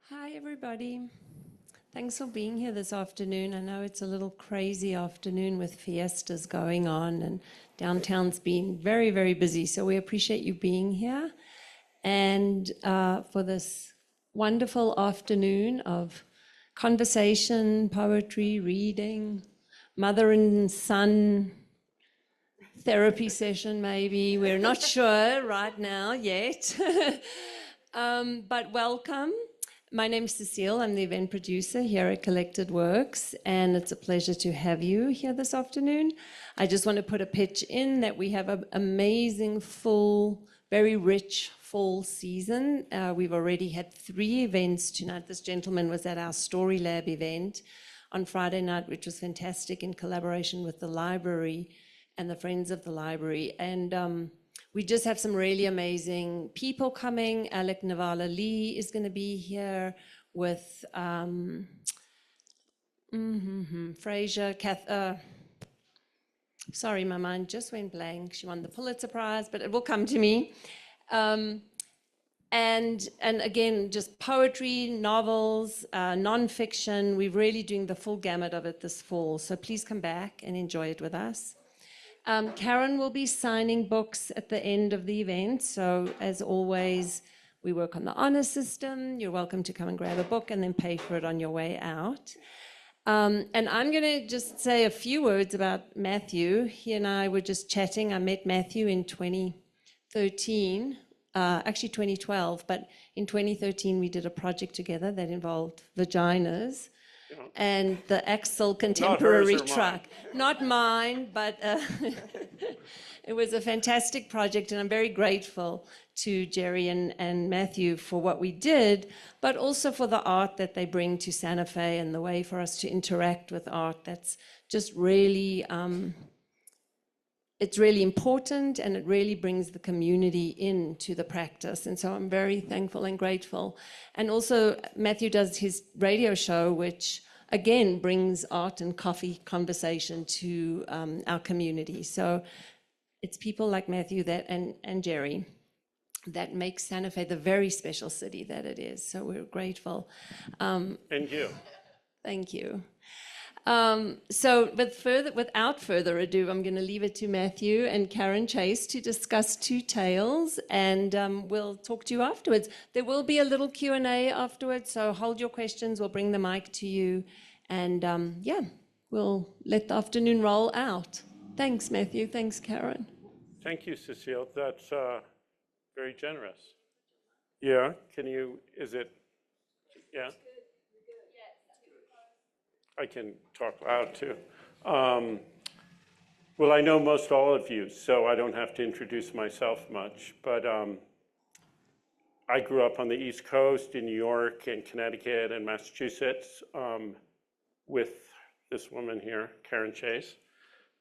Hi, everybody. Thanks for being here this afternoon. I know it's a little crazy afternoon with fiestas going on, and downtown's been very, very busy. So we appreciate you being here. And for this wonderful afternoon of conversation, poetry, reading, mother and son therapy session, maybe. We're not sure right now yet. But welcome. My name's Cecile. I'm the event producer here at Collected Works, and it's a pleasure to have you here this afternoon. I just want to put a pitch in that we have an amazing, full, very rich fall season. We've already had 3 events tonight. This gentleman was at our Story Lab event on Friday night, which was fantastic, in collaboration with the library and the Friends of the Library. And we just have some really amazing people coming. Alec Navala Lee is going to be here with Fraser, sorry, my mind just went blank. She won the Pulitzer Prize, but it will come to me. And again, just poetry, novels, nonfiction. We're really doing the full gamut of it this fall. So please come back and enjoy it with us. Karen will be signing books at the end of the event. So as always, we work on the honor system. You're welcome to come and grab a book and then pay for it on your way out. And I'm going to just say a few words about Matthew. He and I were just chatting. I met Matthew in 2013, actually 2012, but in 2013 we did a project together that involved vaginas. And the Axel contemporary truck. Not mine, but it was a fantastic project, and I'm very grateful to Jerry and Matthew for what we did, but also for the art that they bring to Santa Fe and the way for us to interact with art. That's just really, it's really important, and it really brings the community into the practice. And so I'm very thankful and grateful. And also Matthew does his radio show, which again brings art and coffee conversation to our community. So it's people like Matthew and Jerry that make Santa Fe the very special city that it is. So we're grateful. And you. Thank you. So without further ado, I'm going to leave it to Matthew and Karen Chase to discuss 2 tales, and we'll talk to you afterwards. There will be a little Q&A afterwards, so hold your questions. We'll bring the mic to you, and we'll let the afternoon roll out. Thanks, Matthew. Thanks, Karen. Thank you, Cecile. That's very generous. Yeah, yeah? I can talk loud too. Well, I know most all of you, so I don't have to introduce myself much, but I grew up on the East Coast in New York and Connecticut and Massachusetts with this woman here, Karen Chase.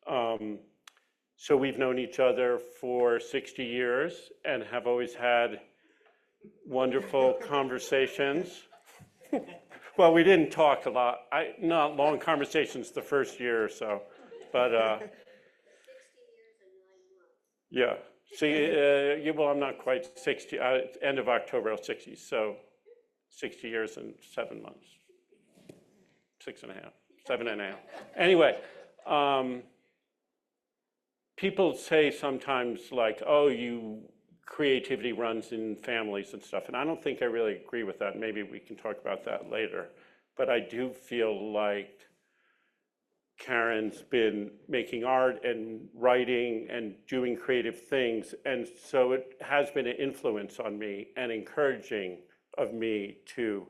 So we've known each other for 60 years and have always had wonderful conversations. Well, we didn't talk a lot. Not long conversations the first year or so, but 60 years and 9 months. yeah. See, well, I'm not quite 60. End of October, I was 60, so 60 years and 7 months, 6.5, 7.5. Anyway, people say sometimes like, "Oh, creativity runs in families and stuff," and I don't think I really agree with that. Maybe we can talk about that later. But I do feel like Karen's been making art and writing and doing creative things, and so it has been an influence on me and encouraging of me to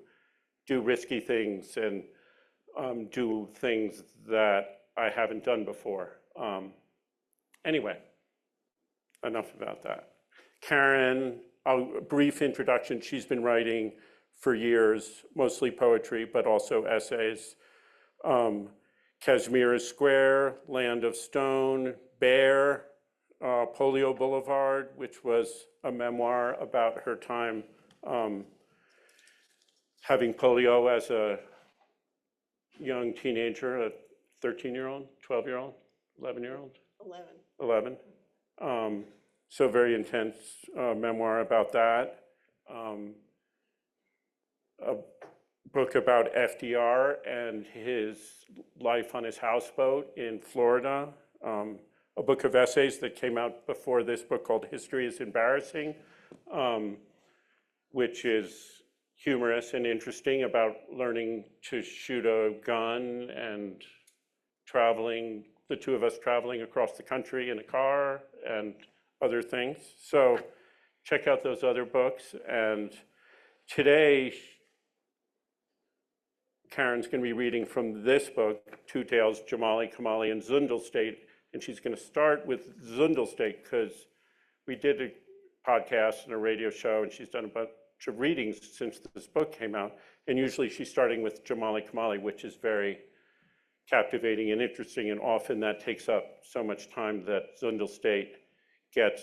do risky things and do things that I haven't done before. Anyway, enough about that. Karen, a brief introduction. She's been writing for years, mostly poetry, but also essays. Kashmir Square, Land of Stone, Bear, Polio Boulevard, which was a memoir about her time having polio as a young teenager, a 13-year-old, 12-year-old, 11-year-old? 11. So very intense memoir about that. A book about FDR and his life on his houseboat in Florida. A book of essays that came out before this book called History is Embarrassing, which is humorous and interesting about learning to shoot a gun and traveling, the two of us traveling across the country in a car and other things. So check out those other books. And today, Karen's going to be reading from this book, Two Tales, Jamali, Kamali, and Zundelstate. And she's going to start with Zundelstate because we did a podcast and a radio show, and she's done a bunch of readings since this book came out. And usually she's starting with Jamali Kamali, which is very captivating and interesting. And often that takes up so much time that Zundelstate gets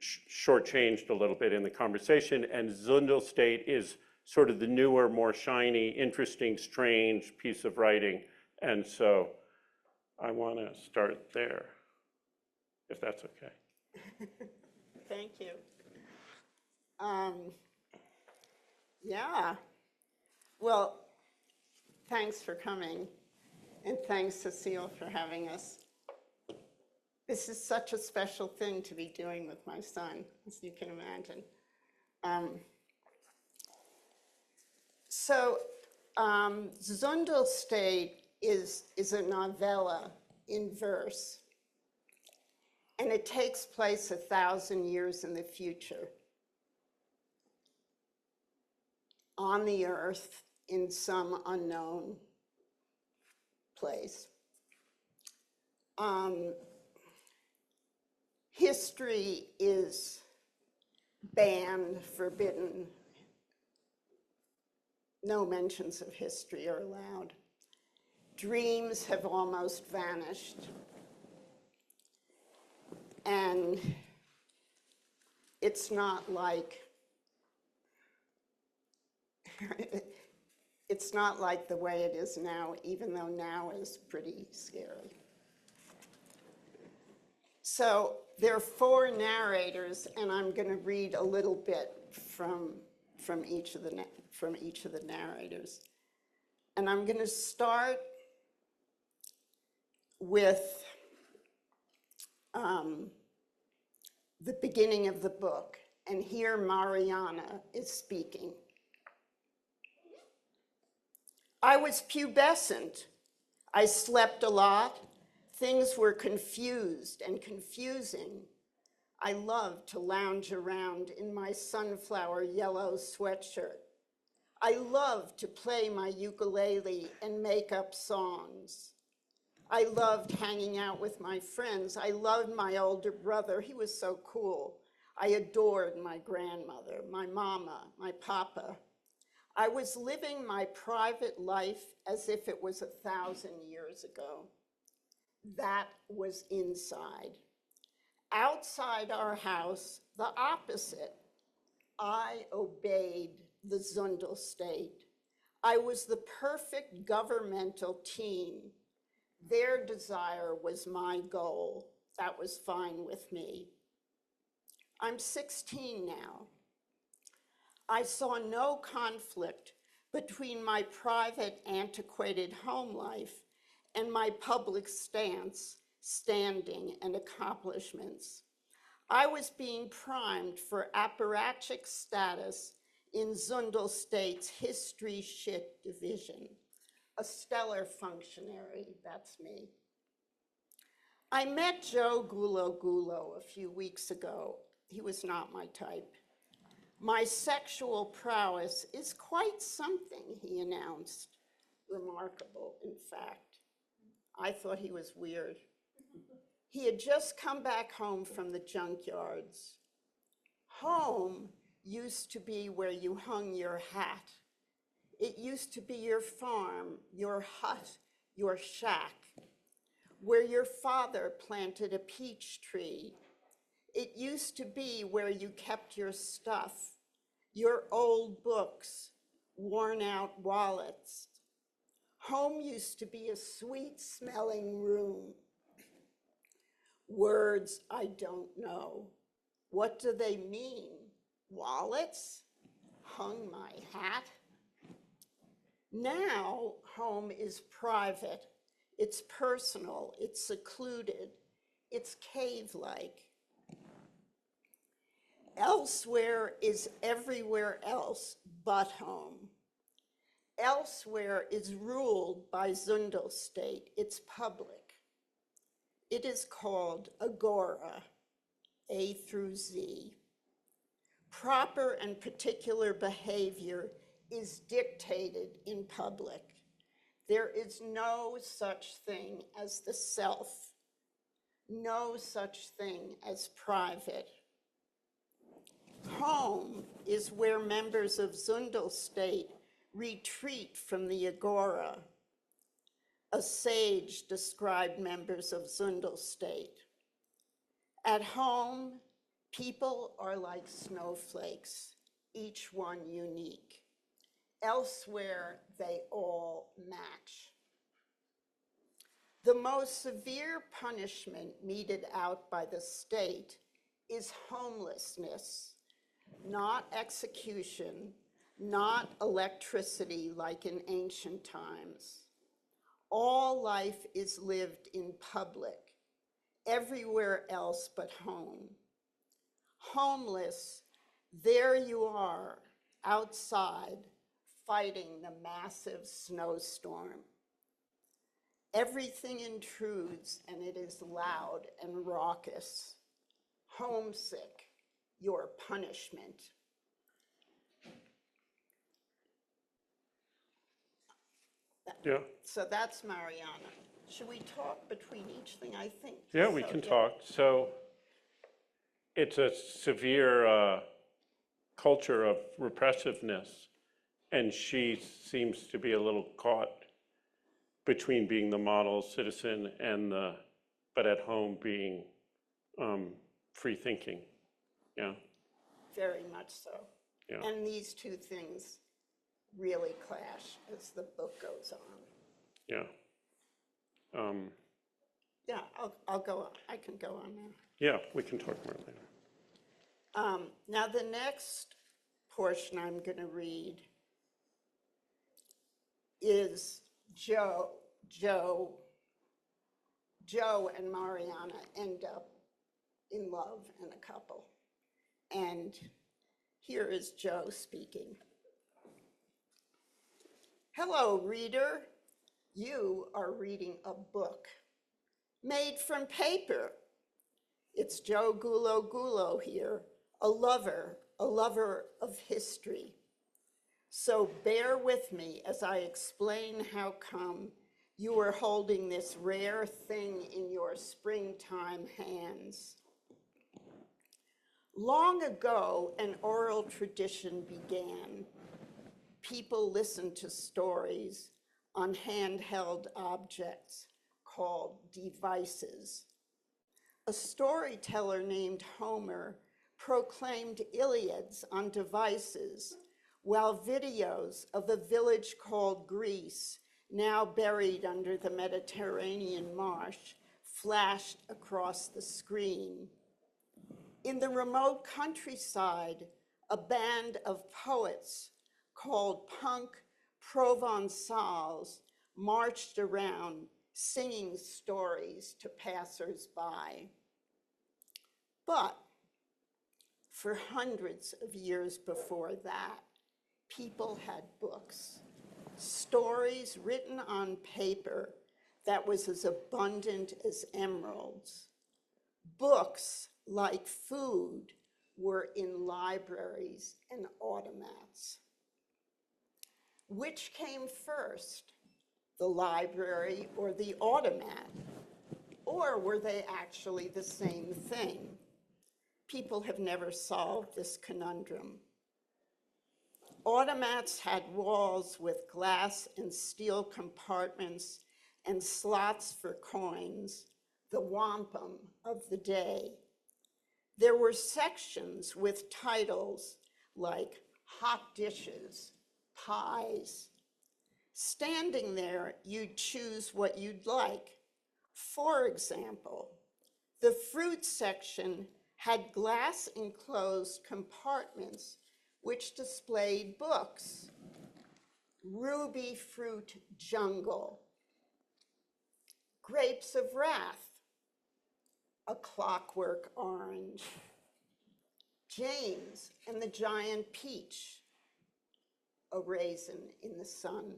shortchanged a little bit in the conversation. And Zundelstate is sort of the newer, more shiny, interesting, strange piece of writing. And so I want to start there, if that's okay. Thank you. Yeah. Well, thanks for coming, and thanks, Cecile, for having us. This is such a special thing to be doing with my son, as you can imagine. Zundelstate is a novella in verse, and it takes place 1,000 years in the future on the earth in some unknown place. History is banned, forbidden. No mentions of history are allowed. Dreams have almost vanished. And it's not like the way it is now, even though now is pretty scary. So there are 4 narrators, and I'm going to read a little bit from each of the narrators. And I'm going to start with the beginning of the book. And here Mariana is speaking. I was pubescent. I slept a lot. Things were confused and confusing. I loved to lounge around in my sunflower yellow sweatshirt. I loved to play my ukulele and make up songs. I loved hanging out with my friends. I loved my older brother. He was so cool. I adored my grandmother, my mama, my papa. I was living my private life as if it was 1,000 years ago. That was inside. Outside our house, the opposite. I obeyed the Zundelstate. I was the perfect governmental teen. Their desire was my goal. That was fine with me. I'm 16 now. I saw no conflict between my private, antiquated home life and my public stance, standing, and accomplishments. I was being primed for apparatchik status in Zundelstate's history shit division. A stellar functionary, that's me. I met Joe Gulo a few weeks ago. He was not my type. My sexual prowess is quite something, he announced. Remarkable, in fact. I thought he was weird. He had just come back home from the junkyards. Home used to be where you hung your hat. It used to be your farm, your hut, your shack, where your father planted a peach tree. It used to be where you kept your stuff, your old books, worn out wallets. Home used to be a sweet-smelling room. Words I don't know. What do they mean? Wallets? Hung my hat? Now, home is private, it's personal, it's secluded, it's cave-like. Elsewhere is everywhere else but home. Elsewhere is ruled by Zundelstate, it's public. It is called agora, A through Z. Proper and particular behavior is dictated in public. There is no such thing as the self, no such thing as private. Home is where members of Zundelstate retreat from the agora. A sage described members of Zundelstate. At home, people are like snowflakes, each one unique. Elsewhere, they all match. The most severe punishment meted out by the state is homelessness, not execution, not electricity like in ancient times. All life is lived in public, everywhere else but home. Homeless, there you are, outside, fighting the massive snowstorm. Everything intrudes and it is loud and raucous. Homesick, your punishment. Yeah. So that's Mariana. Should we talk between each thing, I think? Yeah, we can talk. So it's a severe culture of repressiveness, and she seems to be a little caught between being the model citizen and but at home being free thinking. Yeah. Very much so. Yeah. And these two things really clash as the book goes on. Yeah. Yeah, I'll go on. I can go on now. Yeah, we can talk more later. Now the next portion I'm going to read is Joe and Mariana end up in love and a couple. And here is Joe speaking. Hello, reader. You are reading a book made from paper. It's Joe Gulo here, a lover of history. So bear with me as I explain how come you are holding this rare thing in your springtime hands. Long ago, an oral tradition began. People listened to stories on handheld objects called devices. A storyteller named Homer proclaimed Iliads on devices, while videos of a village called Greece, now buried under the Mediterranean marsh, flashed across the screen. In the remote countryside, a band of poets called Punk Provençals marched around singing stories to passers-by. But for hundreds of years before that, people had books, stories written on paper that was as abundant as emeralds. Books, like food, were in libraries and automats. Which came first, the library or the automat? Or were they actually the same thing? People have never solved this conundrum. Automats had walls with glass and steel compartments and slots for coins, the wampum of the day. There were sections with titles like hot dishes, pies. Standing there, you'd choose what you'd like. For example, the fruit section had glass enclosed compartments which displayed books. ruby fruit jungle, grapes of wrath, a clockwork orange, James and the giant peach, a raisin in the sun.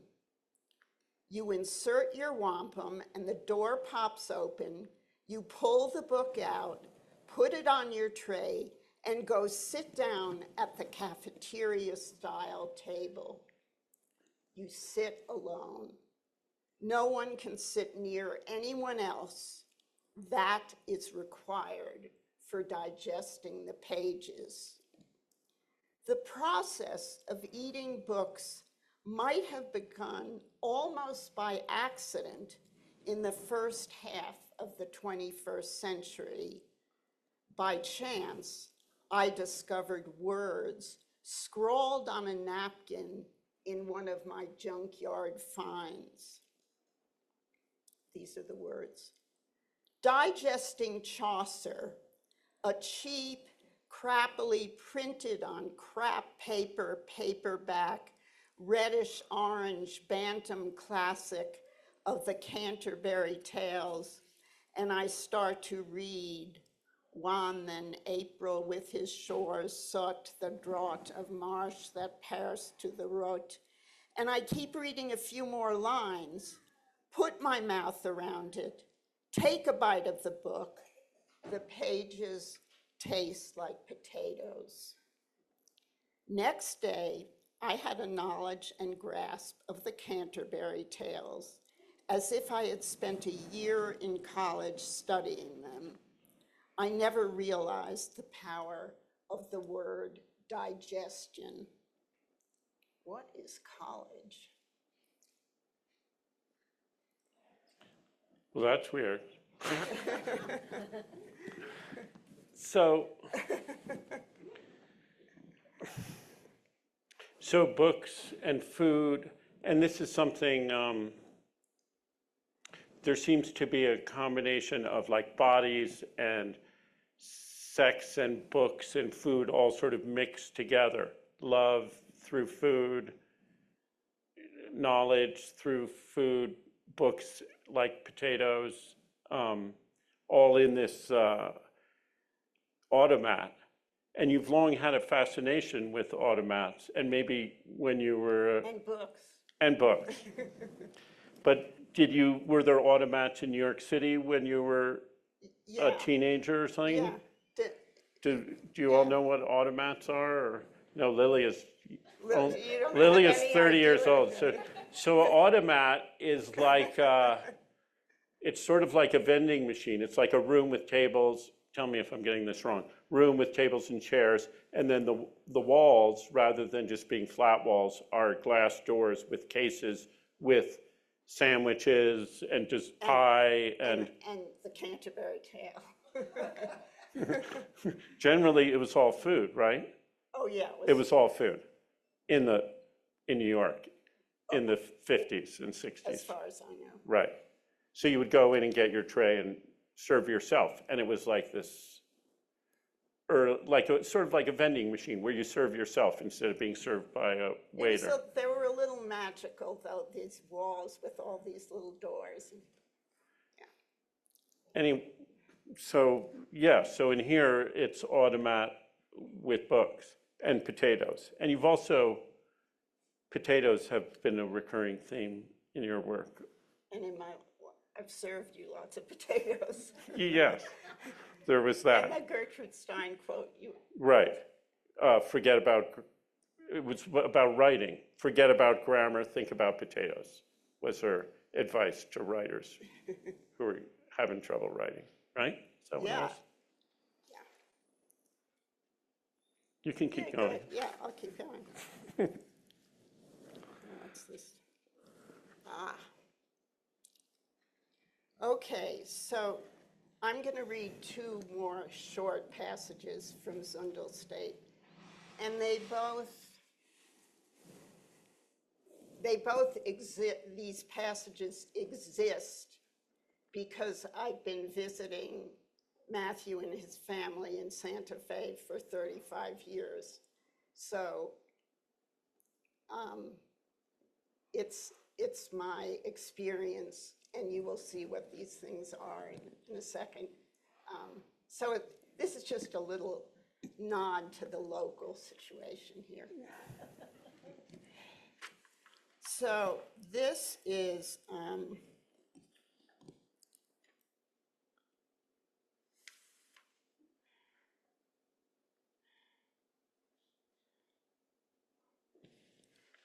You insert your wampum and the door pops open. You pull the book out, put it on your tray, and go sit down at the cafeteria-style table. You sit alone. No one can sit near anyone else. That is required for digesting the pages. The process of eating books might have begun almost by accident in the first half of the 21st century. By chance, I discovered words scrawled on a napkin in one of my junkyard finds. These are the words. Digesting Chaucer, a cheap, crappily printed on crap paper paperback, reddish orange Bantam classic of the Canterbury Tales, and I start to read, wan then April with his shores sought the draught of marsh that pierced to the root, and I keep reading a few more lines, put my mouth around it, take a bite of the book. The pages taste like potatoes. Next day, I had a knowledge and grasp of the Canterbury Tales, as if I had spent a year in college studying them. I never realized the power of the word digestion. What is college? Well, that's weird. So books and food, and this is something, there seems to be a combination of like bodies and sex and books and food all sort of mixed together. Love through food, knowledge through food, books like potatoes, all in this automat. And you've long had a fascination with automats, and maybe when you were... And books. And books. But were there automats in New York City when you were a teenager or something? Yeah. Do you all know what automats are? Or, no, Lily is... Lily is 30 years old. So an automat is like, it's sort of like a vending machine. It's like a room with tables. Tell me if I'm getting this wrong. Room with tables and chairs, and then the walls, rather than just being flat walls, are glass doors with cases with sandwiches and just pie and the Canterbury Tale. Generally, it was all food, right? Oh yeah, it was all food in New York in the 50s and 60s. As far as I know. Right. So you would go in and get your tray and serve yourself, and it was like this, or like sort of like a vending machine where you serve yourself instead of being served by a waiter. They were a little magical, though, these walls with all these little doors. Yeah. So in here it's automat with books and potatoes, and you've also, potatoes have been a recurring theme in your work. And I've served you lots of potatoes. Yes, there was that. And the Gertrude Stein quote. Right. It was about writing. Forget about grammar, think about potatoes, was her advice to writers who were having trouble writing, right? Is that what it was? Yeah. You can keep going. Yeah, I'll keep going. What's this? Okay, so I'm going to read two more short passages from Zundelstate, and they both exist. These passages exist because I've been visiting Matthew and his family in Santa Fe for 35 years. So it's my experience, and you will see what these things are in a second. So this is just a little nod to the local situation here. So this is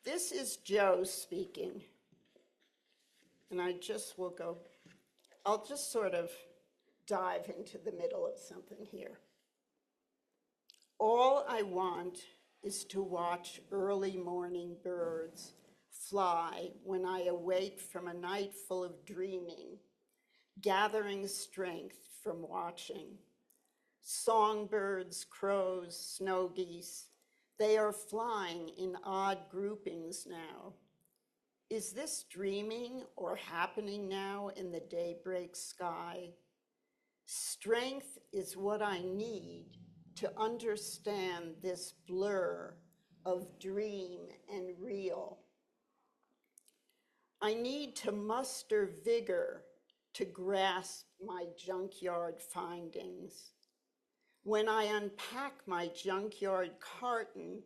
this is Joe speaking, and I just will go, I'll just sort of dive into the middle of something here. All I want is to watch early morning birds fly when I awake from a night full of dreaming, gathering strength from watching. Songbirds, crows, snow geese, they are flying in odd groupings now. Is this dreaming or happening now in the daybreak sky? Strength is what I need to understand this blur of dream and real. I need to muster vigor to grasp my junkyard findings. When I unpack my junkyard carton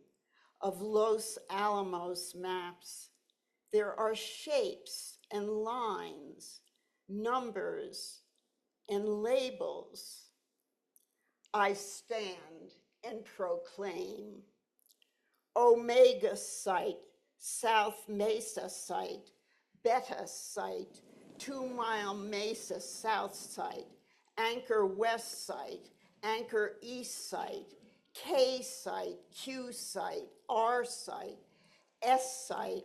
of Los Alamos maps, there are shapes and lines, numbers and labels. I stand and proclaim. Omega Site, South Mesa Site, Beta Site, 2 Mile Mesa South Site, Anchor West Site, Anchor East Site, K Site, Q Site, R Site, S Site,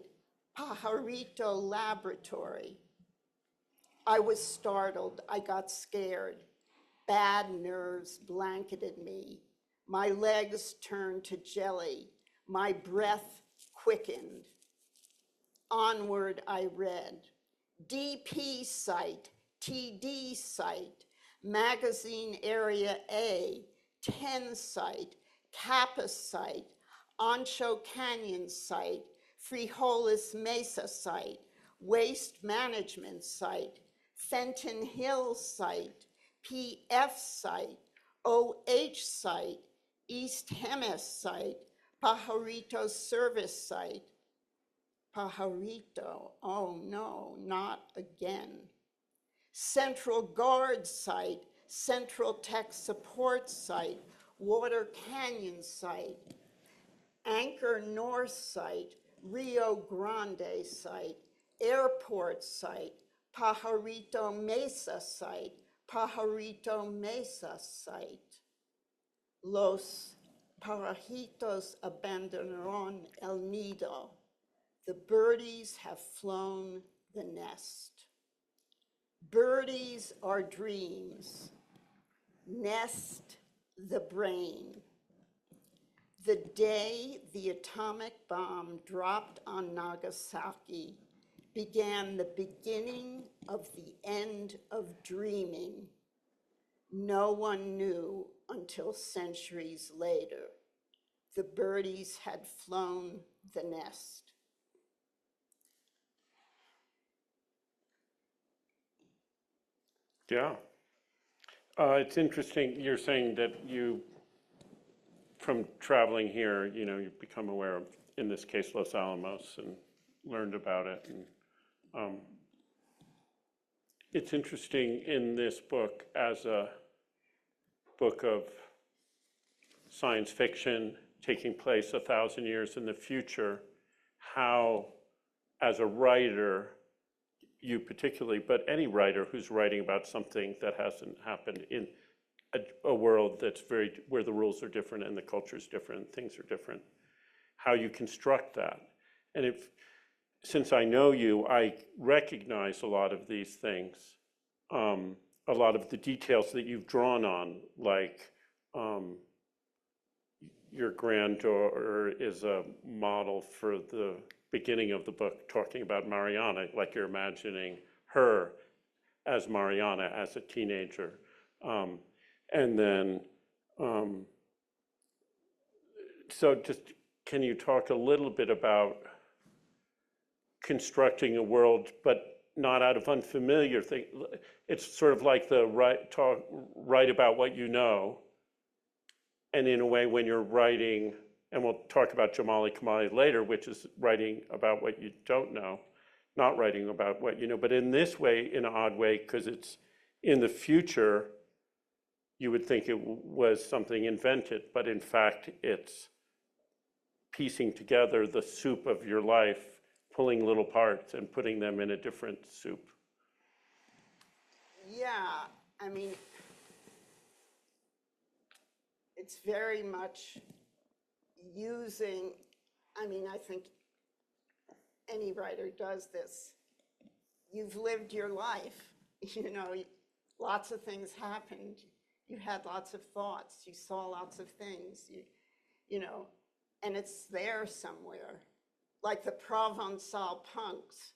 Pajarito Laboratory. I was startled, I got scared. Bad nerves blanketed me. My legs turned to jelly. My breath quickened. Onward I read. DP Site, TD Site, Magazine Area A, 10 Site, Kappa Site, Ancho Canyon Site, Frijoles Mesa Site, Waste Management Site, Fenton Hill Site, PF Site, OH Site, East Hemis Site, Pajarito Service Site. Pajarito, oh no, not again. Central Guard Site, Central Tech Support Site, Water Canyon Site, Anchor North Site, Rio Grande Site, Airport Site, Pajarito Mesa Site, Pajarito Mesa Site. Los Pajaritos abandonaron el nido. The birdies have flown the nest. Birdies are dreams. Nest the brain. The day the atomic bomb dropped on Nagasaki began the beginning of the end of dreaming. No one knew until centuries later. The birdies had flown the nest. Yeah. It's interesting, you're saying that you, from traveling here, you know, you've become aware of, in this case, Los Alamos, and learned about it. And it's interesting in this book, as a book of science fiction taking place 1,000 years in the future, how, as a writer, you particularly, but any writer who's writing about something that hasn't happened in a world that's where the rules are different and the culture's different, things are different, how you construct that. And since I know you, I recognize a lot of these things, a lot of the details that you've drawn on, like your granddaughter is a model for the beginning of the book, talking about Mariana, like you're imagining her as Mariana as a teenager. And then, so just, can you talk a little bit about constructing a world, but not out of unfamiliar things. It's sort of like the write about what you know. And in a way, when you're writing, and we'll talk about Jamali Kamali later, which is writing about what you don't know, not writing about what you know. But in this way, in an odd way, because it's in the future, you would think it was something invented, but in fact, it's piecing together the soup of your life, pulling little parts and putting them in a different soup. Yeah, I mean, it's very much using, I mean, I think any writer does this. You've lived your life, you know, lots of things happened. You had lots of thoughts, you saw lots of things, you know, and it's there somewhere. Like the Provençal punks.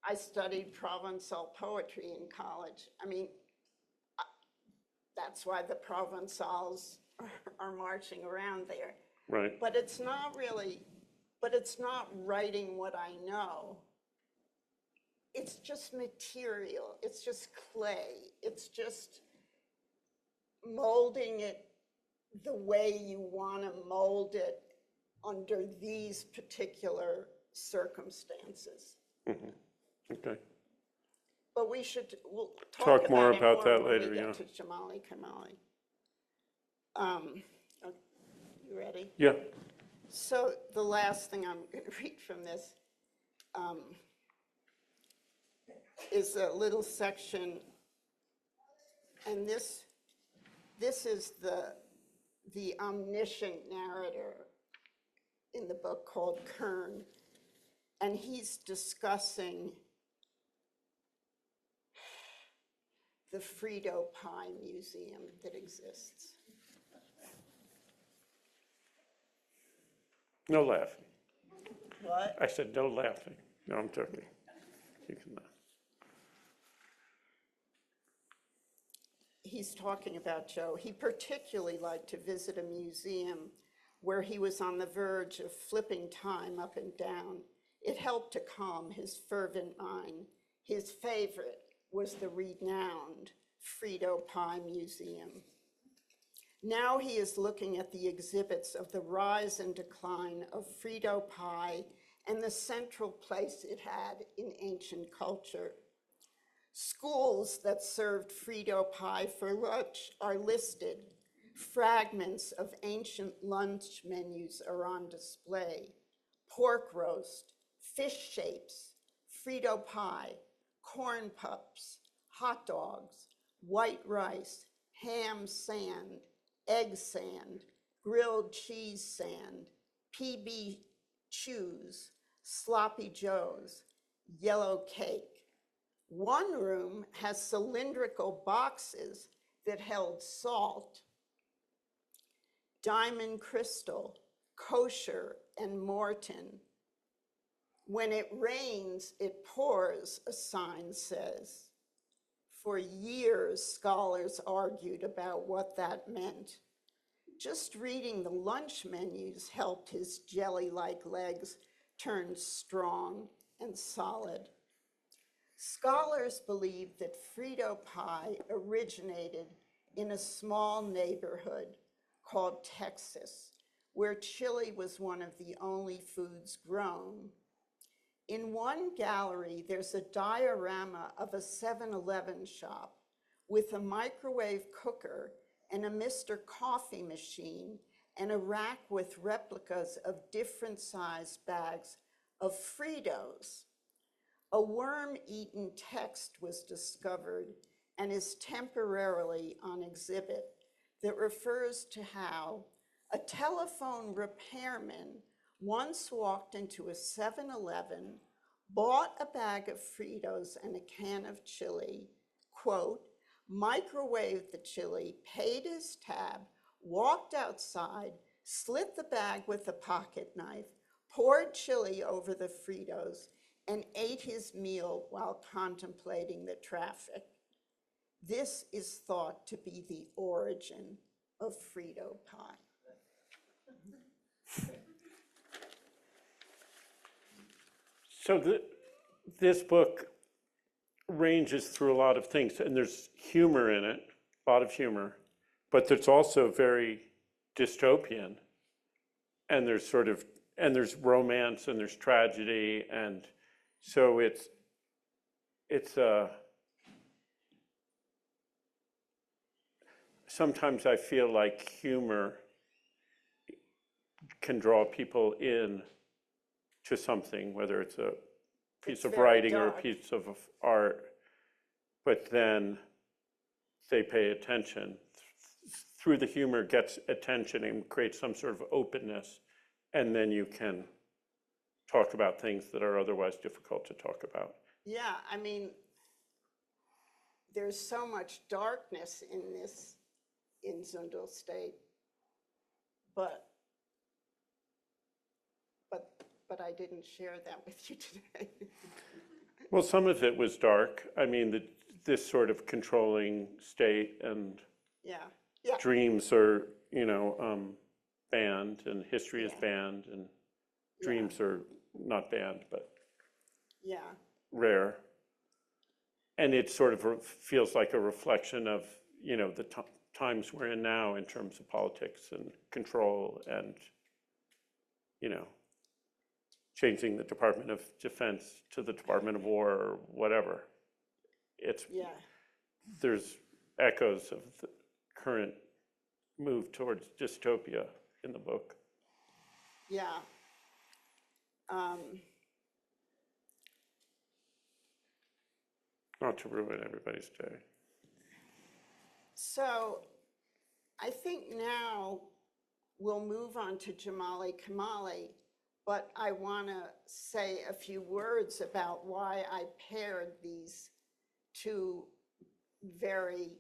I studied Provençal poetry in college. I mean, that's why the Provençals are marching around there. Right. But it's not really, but it's not writing what I know. It's just material, it's just clay, it's just molding it the way you want to mold it under these particular circumstances. Mm-hmm. Okay. But we'll talk more about that when later, we get yeah. to Jamali Kamali. You ready? Yeah. So the last thing I'm going to read from this is a little section, and this is the omniscient narrator in the book called Kern, and he's discussing the Frito Pie Museum that exists. No laughing. What? I said no laughing. No, I'm joking. You can laugh. He's talking about Joe. He particularly liked to visit a museum where he was on the verge of flipping time up and down. It helped to calm his fervent mind. His favorite was the renowned Frito Pie Museum. Now he is looking at the exhibits of the rise and decline of Frito pie and the central place it had in ancient culture. Schools that served Frito pie for lunch are listed. Fragments of ancient lunch menus are on display. Pork roast, fish shapes, Frito pie, corn pups, hot dogs, white rice, ham sand, egg sand, grilled cheese sand, PB chews, sloppy joes, yellow cake. One room has cylindrical boxes that held salt, diamond crystal, kosher, and Morton. When it rains, it pours, a sign says. For years, scholars argued about what that meant. Just reading the lunch menus helped his jelly-like legs turn strong and solid. Scholars believe that Frito pie originated in a small neighborhood called Texas, where chili was one of the only foods grown. In one gallery, there's a diorama of a 7-Eleven shop with a microwave cooker and a Mr. Coffee machine and a rack with replicas of different sized bags of Fritos. A worm-eaten text was discovered and is temporarily on exhibit that refers to how a telephone repairman once walked into a 7-Eleven, bought a bag of Fritos and a can of chili, quote, microwaved the chili, paid his tab, walked outside, slit the bag with a pocket knife, poured chili over the Fritos, and ate his meal while contemplating the traffic. This is thought to be the origin of Frito pie. So this book ranges through a lot of things, and there's humor in it, a lot of humor, but there's also very dystopian, and there's romance, and there's tragedy, and so it's sometimes I feel like humor can draw people in to something, whether it's a piece of writing or a piece of art, but then they pay attention. Through the humor gets attention and creates some sort of openness, and then you can talk about things that are otherwise difficult to talk about. Yeah, I mean, there's so much darkness in Zundelstate, but I didn't share that with you today. Well, some of it was dark. I mean, this sort of controlling state, and Yeah. dreams are, banned, and history is banned, and dreams are not banned, but Yeah. rare. And it sort of feels like a reflection of, the times we're in now in terms of politics and control and, changing the Department of Defense to the Department of War or whatever. There's echoes of the current move towards dystopia in the book. Yeah. Not to ruin everybody's day. So I think now we'll move on to Jamali Kamali, but I want to say a few words about why I paired these two very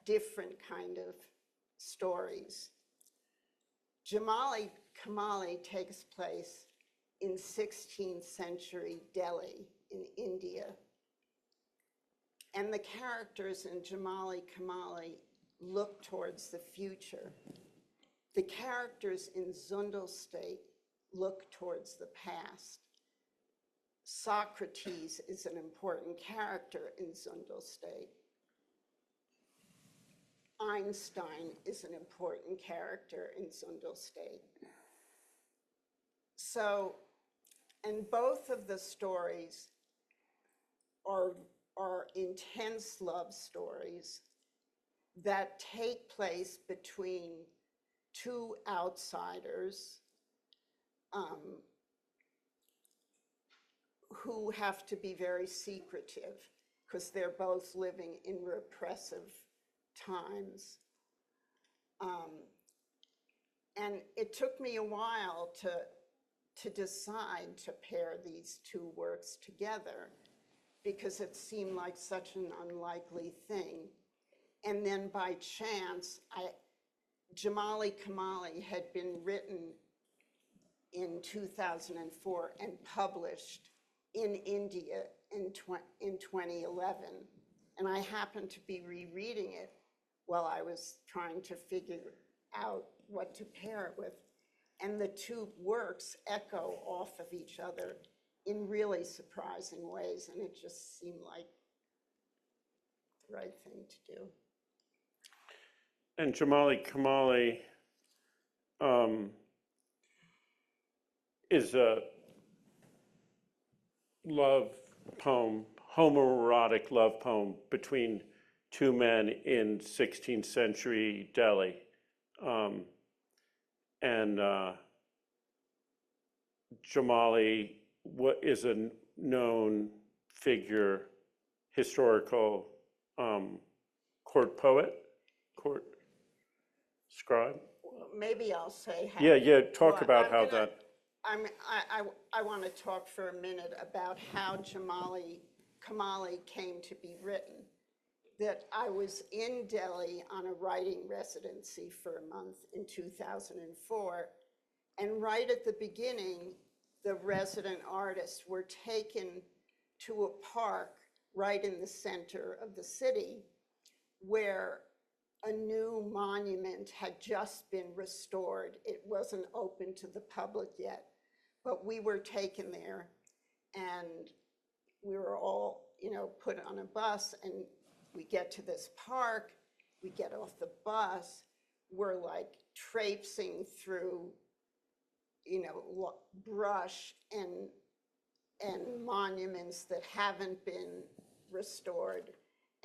different kind of stories. Jamali Kamali takes place in 16th century Delhi in India. And the characters in Jamali Kamali look towards the future. The characters in Zundelstate look towards the past. Socrates is an important character in Zundelstate. Einstein is an important character in Zundelstate. So, and both of the stories are intense love stories that take place between two outsiders who have to be very secretive because they're both living in repressive times. And it took me a while to decide to pair these two works together because it seemed like such an unlikely thing. And then by chance, Jamali Kamali had been written in 2004 and published in India in 2011. And I happened to be rereading it while I was trying to figure out what to pair it with. And the two works echo off of each other in really surprising ways, and it just seemed like the right thing to do. And Jamali Kamali is a love poem, homoerotic love poem between two men in 16th century Delhi. And Jamali is a known figure, historical court poet, court scribe. Well, maybe I'll say how. Yeah, talk about how gonna, that. I want to talk for a minute about how Jamali Kamali came to be written. That I was in Delhi on a writing residency for a month in 2004, and right at the beginning, the resident artists were taken to a park right in the center of the city where a new monument had just been restored. It wasn't open to the public yet, But we were taken there, and we were all, put on a bus, and we get to this park, we get off the bus, we're like traipsing through, brush and monuments that haven't been restored.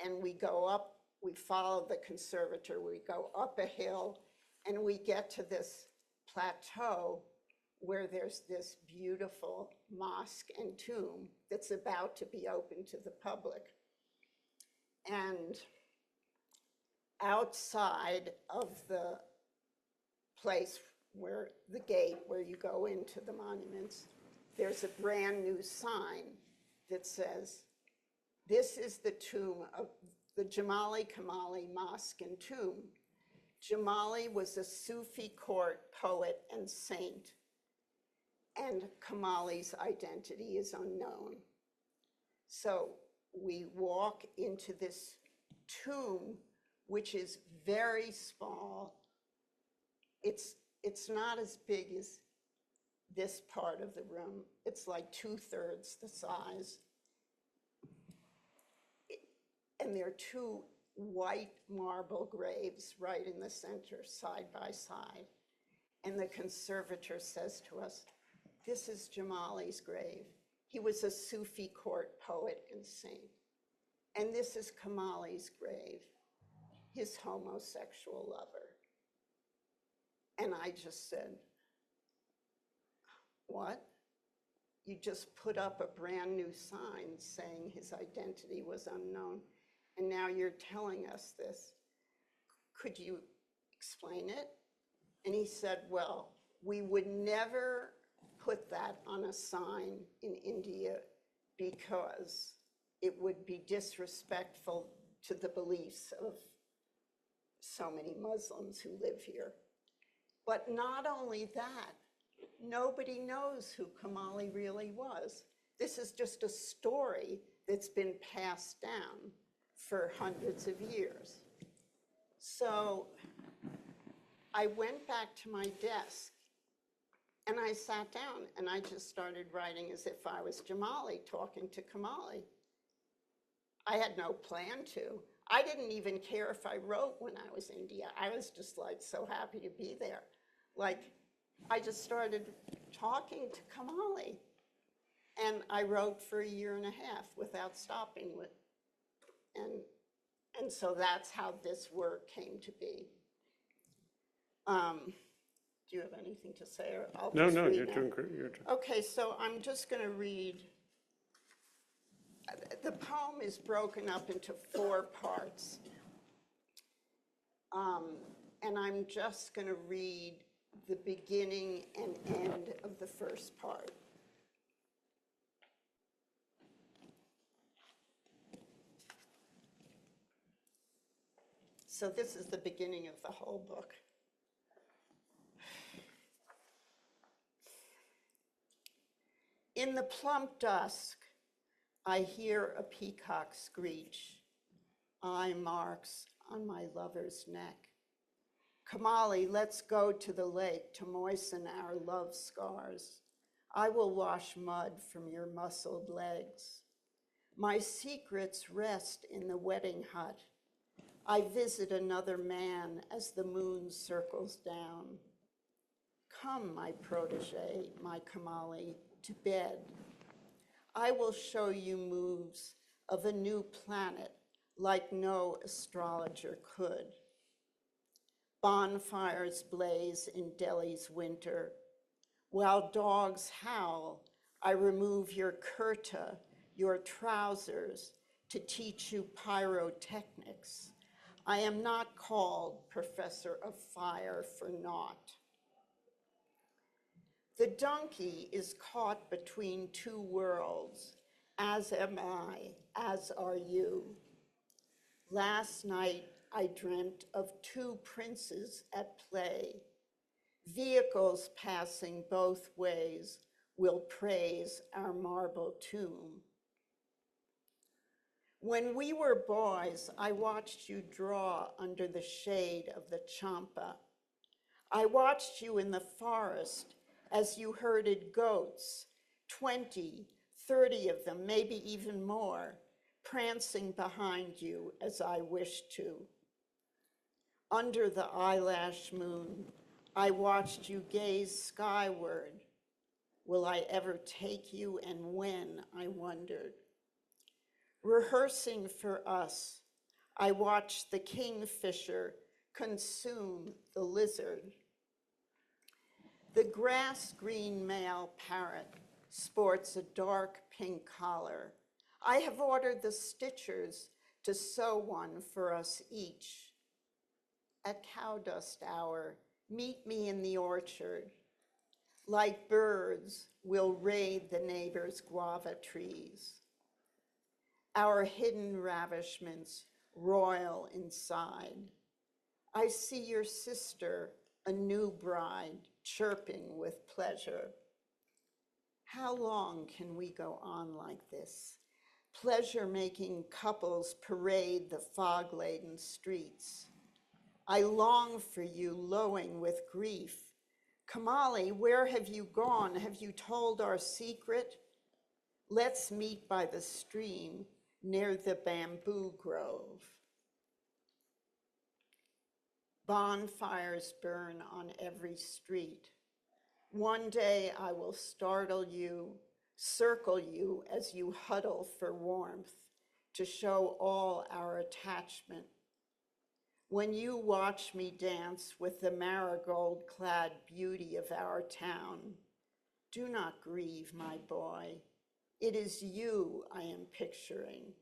And we go up, we follow the conservator, we go up a hill, and we get to this plateau where there's this beautiful mosque and tomb that's about to be open to the public. And outside of the place where the gate where you go into the monuments, there's a brand new sign that says, "This is the tomb of the Jamali Kamali Mosque and Tomb." Jamali was a Sufi court poet and saint, and Kamali's identity is unknown. So we walk into this tomb, which is very small. It's not as big as this part of the room. It's like 2/3 the size. And there are two white marble graves right in the center, side by side. And the conservator says to us, "This is Jamali's grave. He was a Sufi court poet and saint. And this is Kamali's grave, his homosexual lover." And I just said, "What? You just put up a brand new sign saying his identity was unknown, and now you're telling us this. Could you explain it?" And he said, "Well, we would never put that on a sign in India because it would be disrespectful to the beliefs of so many Muslims who live here. But not only that, nobody knows who Kamali really was. This is just a story that's been passed down for hundreds of years." So I went back to my desk and I sat down and I just started writing as if I was Jamali talking to Kamali. I had no plan to. I didn't even care if I wrote when I was in India. I was just like so happy to be there. Like, I just started talking to Kamali. And I wrote for 1.5 years without stopping with, and so that's how this work came to be. Do you have anything to say, or I'll just No, read you're now? doing great. Okay, so I'm just going to read. The poem is broken up into 4 parts. And I'm just going to read the beginning and end of the first part. So this is the beginning of the whole book. In the plump dusk, I hear a peacock screech, eye marks on my lover's neck. Kamali, let's go to the lake to moisten our love scars. I will wash mud from your muscled legs. My secrets rest in the wedding hut. I visit another man as the moon circles down. Come, my protege, my Kamali, to bed. I will show you moves of a new planet like no astrologer could. Bonfires blaze in Delhi's winter. While dogs howl, I remove your kurta, your trousers, to teach you pyrotechnics. I am not called Professor of Fire for naught. The donkey is caught between 2 worlds, as am I, as are you. Last night, I dreamt of 2 princes at play. Vehicles passing both ways will praise our marble tomb. When we were boys, I watched you draw under the shade of the champa. I watched you in the forest as you herded goats, 20, 30 of them, maybe even more, prancing behind you as I wished to. Under the eyelash moon, I watched you gaze skyward. Will I ever take you, and when, I wondered. Rehearsing for us, I watched the kingfisher consume the lizard. The grass-green male parrot sports a dark pink collar. I have ordered the stitchers to sew one for us each. At cow dust hour, meet me in the orchard. Like birds, we'll raid the neighbors' guava trees. Our hidden ravishments royal inside. I see your sister, a new bride, chirping with pleasure. How long can we go on like this? Pleasure-making couples parade the fog-laden streets. I long for you, lowing with grief. Kamali, where have you gone? Have you told our secret? Let's meet by the stream near the bamboo grove. Bonfires burn on every street. One day I will startle you, circle you as you huddle for warmth to show all our attachment. When you watch me dance with the marigold-clad beauty of our town, do not grieve, my boy. It is you I am picturing.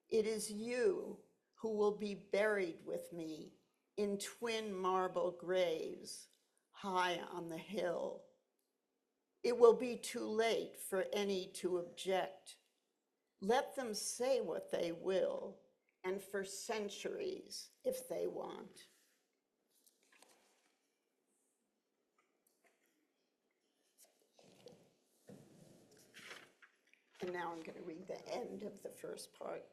It is you who will be buried with me in twin marble graves high on the hill. It will be too late for any to object. Let them say what they will, and for centuries if they want. And now I'm going to read the end of the first part.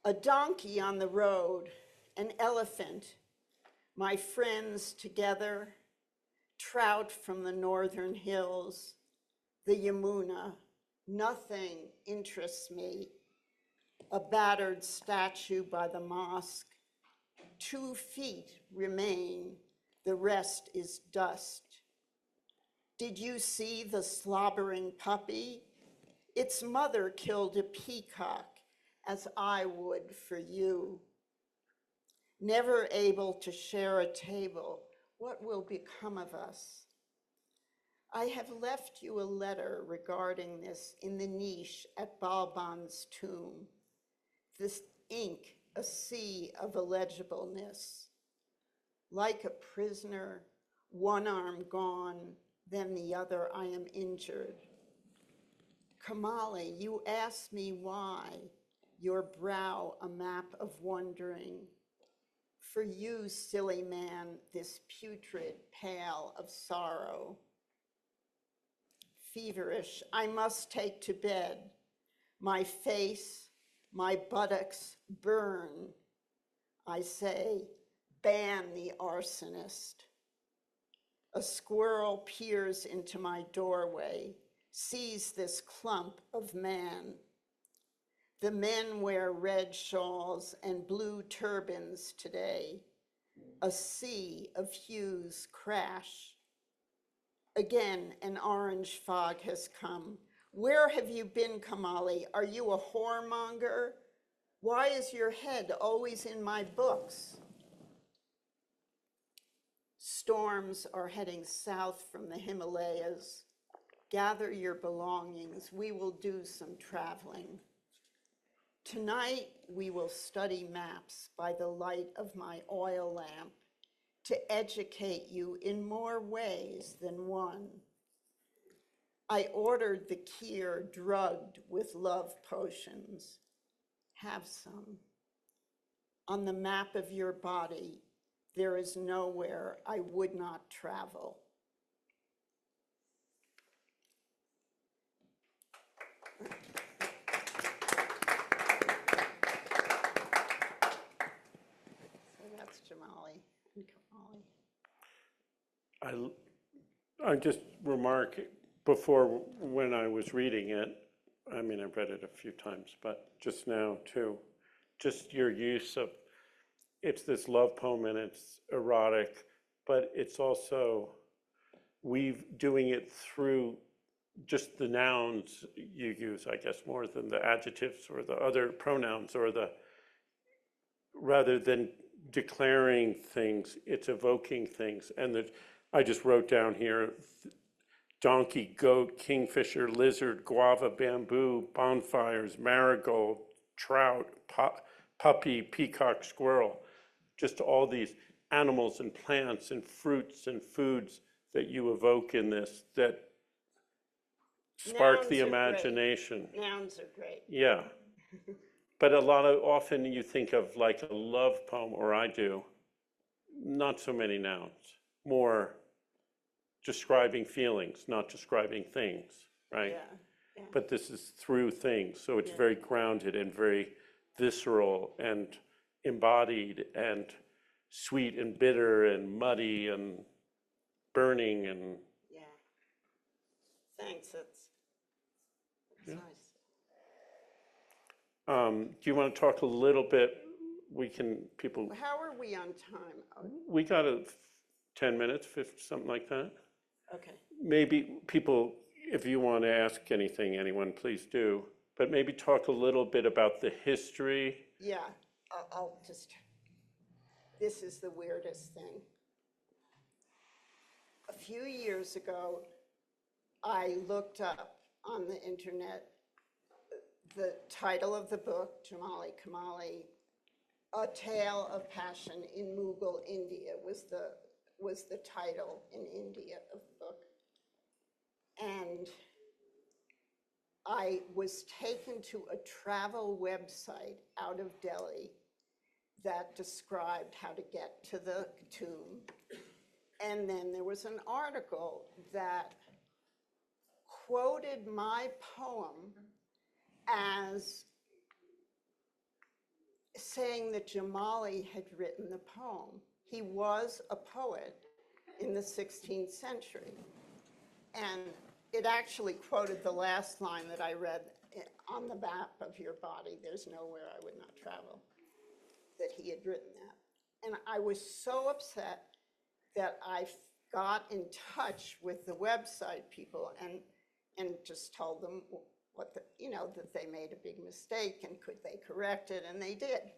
A donkey on the road, an elephant, my friends together, trout from the northern hills, the Yamuna, nothing interests me. A battered statue by the mosque, 2 feet remain, the rest is dust. Did you see the slobbering puppy? Its mother killed a peacock, as I would for you. Never able to share a table, what will become of us? I have left you a letter regarding this in the niche at Balban's tomb. This ink, a sea of illegibleness. Like a prisoner, one arm gone, then the other I am injured. Kamali, you ask me why, your brow a map of wondering. For you, silly man, this putrid pale of sorrow. Feverish, I must take to bed. My face, my buttocks burn. I say, ban the arsonist. A squirrel peers into my doorway, sees this clump of man. The men wear red shawls and blue turbans today. A sea of hues crash. Again, an orange fog has come. Where have you been, Kamali? Are you a whoremonger? Why is your head always in my books? Storms are heading south from the Himalayas. Gather your belongings. We will do some traveling. Tonight, we will study maps by the light of my oil lamp to educate you in more ways than one. I ordered the kheer drugged with love potions. Have some. On the map of your body, there is nowhere I would not travel. So that's Jamali and Kamali. I just remark before when I was reading it, I mean, I've read it a few times, but just now too, just your use of, it's this love poem and it's erotic, but it's also, doing it through just the nouns you use, I guess, more than the adjectives or the other pronouns or rather than declaring things, it's evoking things. And I just wrote down here, donkey, goat, kingfisher, lizard, guava, bamboo, bonfires, marigold, trout, puppy, peacock, squirrel, just all these animals and plants and fruits and foods that you evoke in this that spark Nouns the are great. imagination. Nouns are great. Yeah. But often you think of like a love poem, or I do, not so many nouns, more describing feelings, not describing things, right? Yeah. But this is through things, so it's very grounded and very visceral and embodied and sweet and bitter and muddy and burning and Yeah. Thanks, that's nice. do you want to talk a little bit? How are we on time? Oh, We got 10 minutes, something like that. okay. Maybe people, if you want to ask anything, anyone, please do. But maybe talk a little bit about the history. Yeah, I'll just, this is the weirdest thing. A few years ago, I looked up on the internet the title of the book, Jamali Kamali, A Tale of Passion in Mughal India was the title in India of the book. And I was taken to a travel website out of Delhi that described how to get to the tomb. And then there was an article that quoted my poem as saying that Jamali had written the poem. He was a poet in the 16th century. And it actually quoted the last line that I read on the map of your body, there's nowhere I would not travel, that he had written that. And I was so upset that I got in touch with the website people and just told them that they made a big mistake and could they correct it, and they did.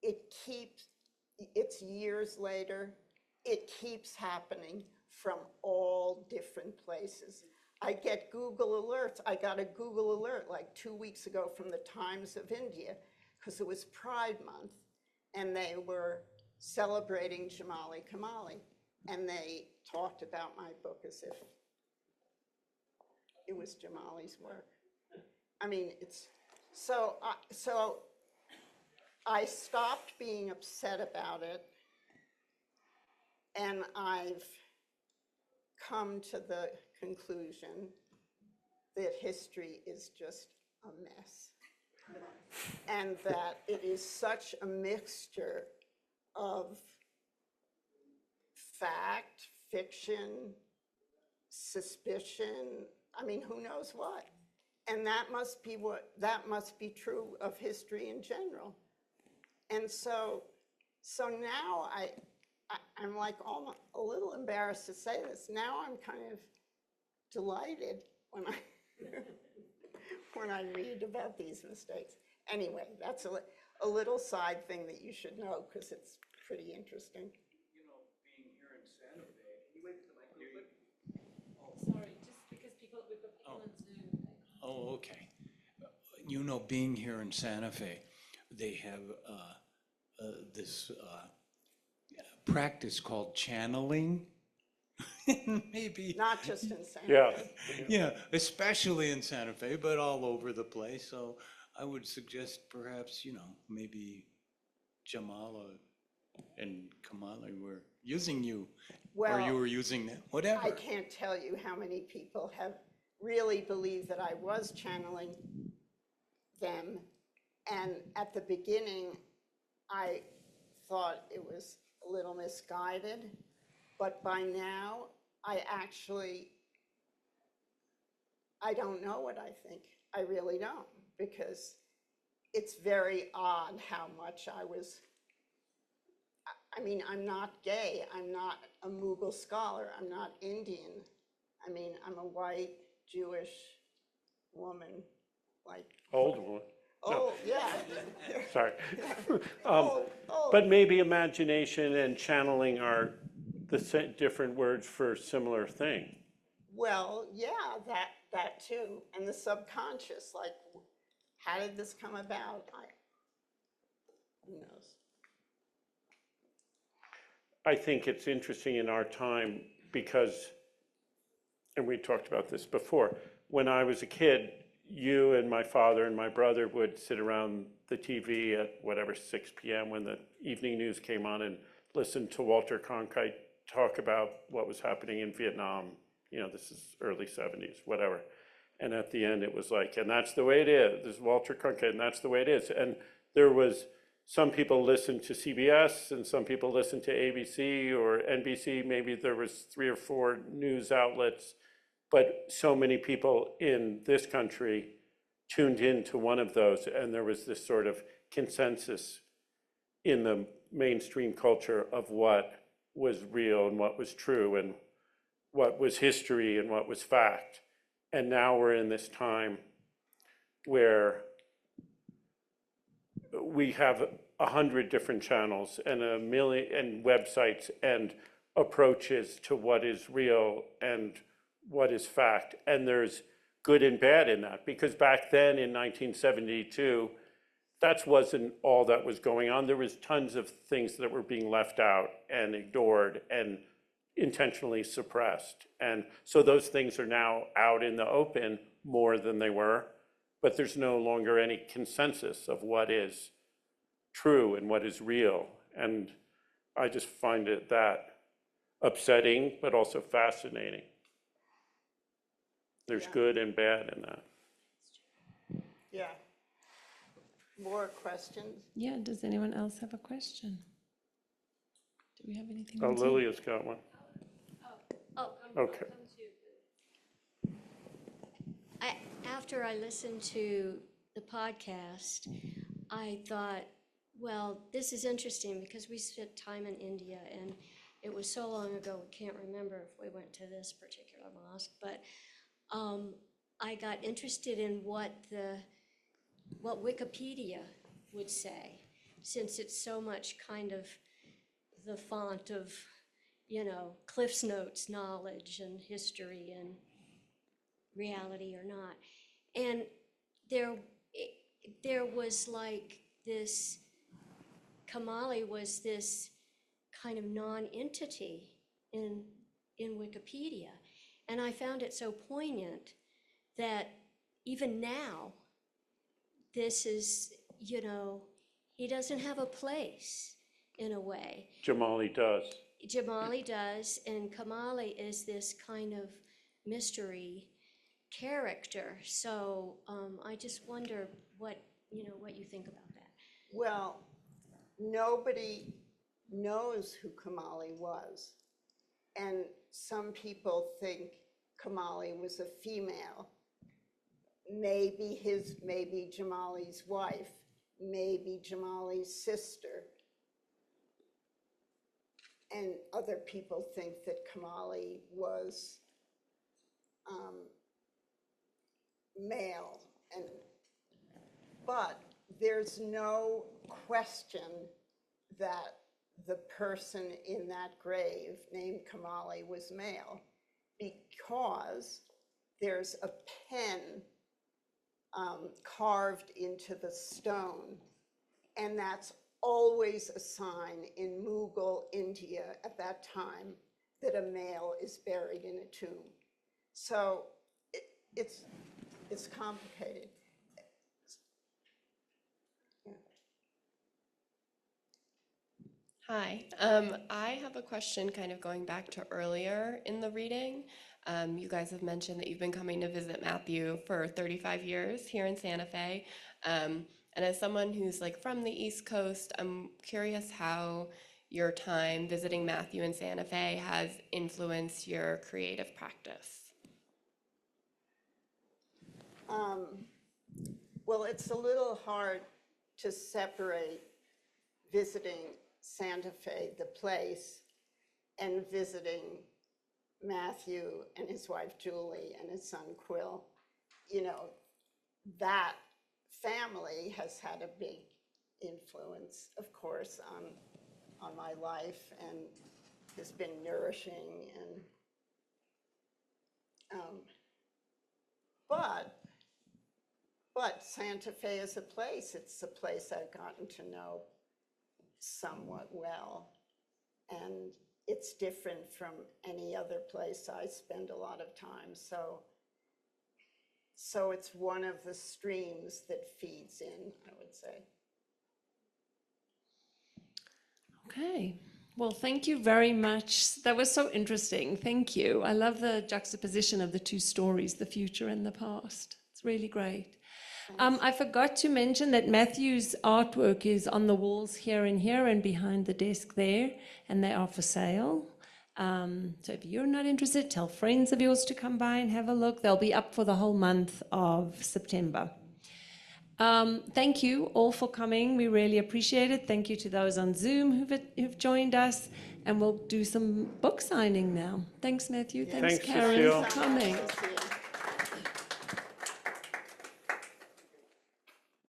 It's years later, it keeps happening from all different places. I get Google alerts. I got a Google alert like 2 weeks ago from the Times of India because it was Pride Month and they were celebrating Jamali Kamali, and they talked about my book as if it was Jamali's work. I mean, so I stopped being upset about it, and I've come to the conclusion that history is just a mess, and that it is such a mixture of fact, fiction, suspicion, I mean, who knows what? And that must be true of history in general. And so now I'm like almost a little embarrassed to say this. Now I'm kind of delighted when I read about these mistakes. Anyway, that's a little side thing that you should know because it's pretty interesting. You know, being here in Santa Fe. Can you wait for the microphone? Sorry, just because we've got people on Zoom. Oh, okay. You know, being here in Santa Fe, they have this practice called channeling. Maybe. Not just in Santa Yeah. Fe. Yeah, especially in Santa Fe, but all over the place. So I would suggest perhaps, maybe Jamala and Kamali were using you, or you were using them, whatever. I can't tell you how many people have really believed that I was channeling them. And at the beginning, I thought it was a little misguided. But by now, I don't know what I think. I really don't, because it's very odd how much I mean, I'm not gay, I'm not a Mughal scholar, I'm not Indian. I mean, I'm a white Jewish woman, like, Old one. oh, yeah. Sorry. Oh, But maybe imagination and channeling are different words for similar thing. well, yeah, that too. And the subconscious, like, how did this come about? Who knows? I think it's interesting in our time because, and we talked about this before, when I was a kid, you and my father and my brother would sit around the TV at whatever, 6 p.m. when the evening news came on and listen to Walter Cronkite talk about what was happening in Vietnam. You know, this is early 70s, whatever. And at the end, it was like, and that's the way it is. This is Walter Cronkite, and that's the way it is. And there was, some people listened to CBS, and some people listened to ABC or NBC. Maybe there was 3 or 4 news outlets, but so many people in this country tuned into one of those, and there was this sort of consensus in the mainstream culture of what was real and what was true and what was history and what was fact. And now we're in this time where we have 100 different channels and 1 million and websites and approaches to what is real and what is fact. And there's good and bad in that, because back then in 1972, that wasn't all that was going on. There was tons of things that were being left out and ignored and intentionally suppressed. And so those things are now out in the open more than they were, but there's no longer any consensus of what is true and what is real. And I just find it that upsetting, but also fascinating. There's good and bad in that. Yeah. More questions? Yeah, does anyone else have a question? Do we have anything? Oh, on Zoom? Lilia's got one. Okay. After I listened to the podcast, I thought, well, this is interesting because we spent time in India, and it was so long ago, we can't remember if we went to this particular mosque, but I got interested in what Wikipedia would say, since it's so much kind of the font of, you know, Cliff's Notes knowledge and history and reality or not. And there was like this, Kamali was this kind of non-entity in Wikipedia. And I found it so poignant that even now, this is, you know, he doesn't have a place in a way. Jamali does. Jamali does, and Kamali is this kind of mystery character. So I just wonder what you think about that. Well, nobody knows who Kamali was. And some people think Kamali was a female. Maybe Jamali's wife, maybe Jamali's sister. And other people think that Kamali was male. But there's no question that the person in that grave named Kamali was male, because there's a pen carved into the stone, and that's always a sign in Mughal India at that time that a male is buried in a tomb. So it's complicated. Yeah. Hi, I have a question kind of going back to earlier in the reading. You guys have mentioned that you've been coming to visit Matthew for 35 years here in Santa Fe. And as someone who's like from the East Coast, I'm curious how your time visiting Matthew in Santa Fe has influenced your creative practice? Well, it's a little hard to separate visiting Santa Fe, the place, and visiting Matthew and his wife Julie and his son Quill. You know, that family has had a big influence, of course, on my life, and has been nourishing. And but Santa Fe is a place. It's a place I've gotten to know somewhat well, and it's different from any other place I spend a lot of time. So it's one of the streams that feeds in, I would say. Okay. Well, thank you very much. That was so interesting. Thank you. I love the juxtaposition of the two stories, the future and the past. It's really great. I forgot to mention that Matthew's artwork is on the walls here and behind the desk there, and they are for sale. So if you're not interested, tell friends of yours to come by and have a look. They'll be up for the whole month of September. Thank you all for coming. We really appreciate it. Thank you to those on Zoom who've joined us, and we'll do some book signing now. Thanks, Matthew. Thanks, Thanks, Karen, Cecile. for coming. Nice to see you.